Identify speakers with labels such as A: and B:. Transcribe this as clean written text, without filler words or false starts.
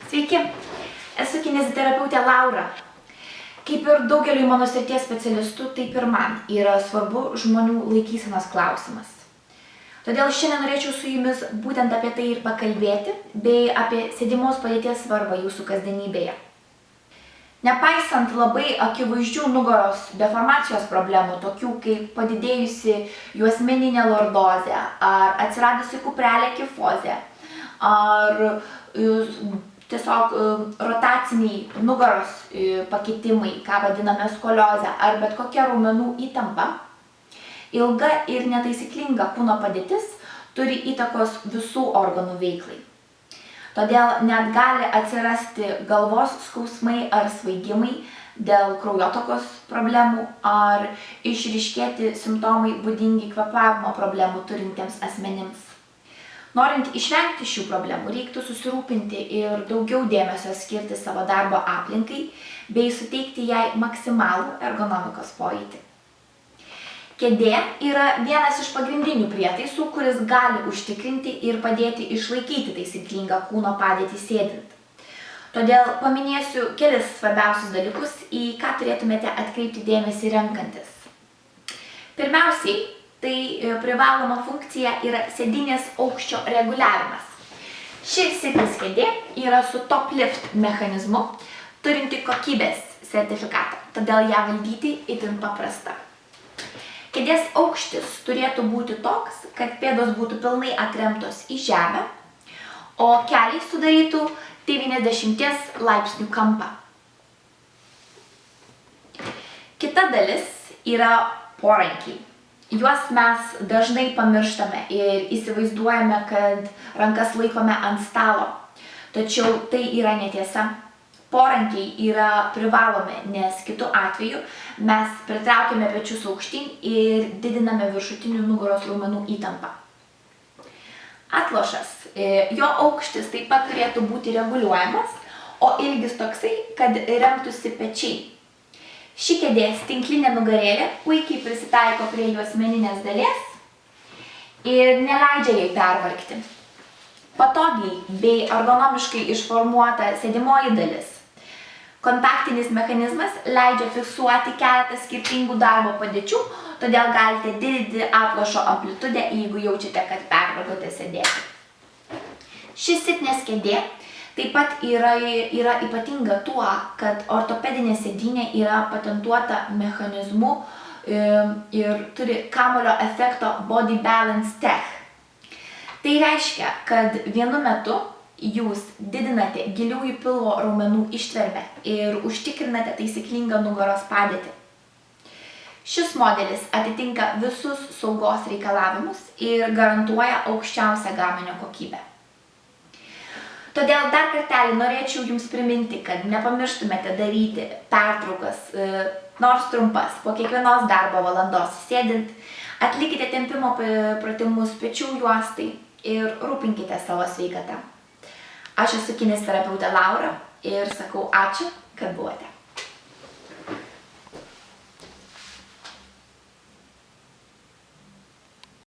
A: Sveiki, esu kineziterapeutė Laura. Kaip ir daugeliui mano srities specialistų, taip ir man yra svarbu žmonių laikysenos klausimas. Todėl šiandien norėčiau su jumis būtent apie tai ir pakalbėti, bei apie sėdimos padėties svarbą jūsų kasdienybėje. Nepaisant labai akivaizdžių nugaros deformacijos problemų, tokių kaip padidėjusi juosmeninė lordozė, ar atsiradusi kuprelė kifozė, ar tiesiog rotaciniai nugaros pakitimai, ką vadiname skoliozė, ar bet kokia raumenų įtampa, ilga ir netaisyklinga kūno padėtis turi įtakos visų organų veiklai. Todėl net gali atsirasti galvos skausmai ar svaigimai dėl kraujotakos problemų ar išryškėti simptomai būdingi kvėpavimo problemų turintiems asmenims. Norint išvengti šių problemų, reiktų susirūpinti ir daugiau dėmesio skirti savo darbo aplinkai bei suteikti jai maksimalų ergonomikos pojūtį. Kėdė yra vienas iš pagrindinių prietaisų, kuris gali užtikrinti ir padėti išlaikyti taisyklingą kūno padėtį sėdint. Todėl paminėsiu kelis svarbiausius dalykus, į ką turėtumėte atkreipti dėmesį renkantis. Pirmiausiai, tai privaloma funkcija yra sėdynės aukščio reguliavimas. Ši sėdės kėdė yra su top lift mechanizmu, turinti kokybės sertifikatą, todėl ją valdyti itin paprasta. Kėdės aukštis turėtų būti toks, kad pėdos būtų pilnai atremtos į žemę, o keliai sudarytų 90 laipsnių kampą. Kita dalis yra porankiai. Juos mes dažnai pamirštame ir įsivaizduojame, kad rankas laikome ant stalo. Tačiau tai yra netiesa. Porankiai yra privalomi, nes kitu atveju mes pritraukiame pečius aukštyn ir didiname viršutinių nugaros raumenų įtampą. Atlošas. Jo aukštis taip pat turėtų būti reguliuojamas, o ilgis toksai, kad remtųsi pečiai. Ši kėdės tinklinė nugarėlė puikiai prisitaiko prie juosmeninės dalies ir neleidžia jai pervargti. Patogiai bei ergonomiškai išformuota sėdimoji dalis. Kontaktinis mechanizmas leidžia fiksuoti keletą skirtingų darbo padėčių, todėl galite didinti atlošo amplitudę, jeigu jaučiate, kad pervargote sėdėti. Ši sitnės kėdė taip pat yra ypatinga tuo, kad ortopedinė sėdynė yra patentuota mechanizmu ir turi kamuolio efekto Body Balance Tech. Tai reiškia, kad vienu metu jūs didinate giliųjų pilvo raumenų ištvermę ir užtikrinate taisyklingą nugaros padėtį. Šis modelis atitinka visus saugos reikalavimus ir garantuoja aukščiausią gaminio kokybę. Todėl dar kartelį norėčiau jums priminti, kad nepamirštumėte daryti pertraukas, nors trumpas, po kiekvienos darbo valandos sėdint, atlikite tempimo pratimus pečių juostai ir rūpinkite savo sveikatą. Aš esu kineziterapeutė Laura ir sakau ačiū, kad buvote.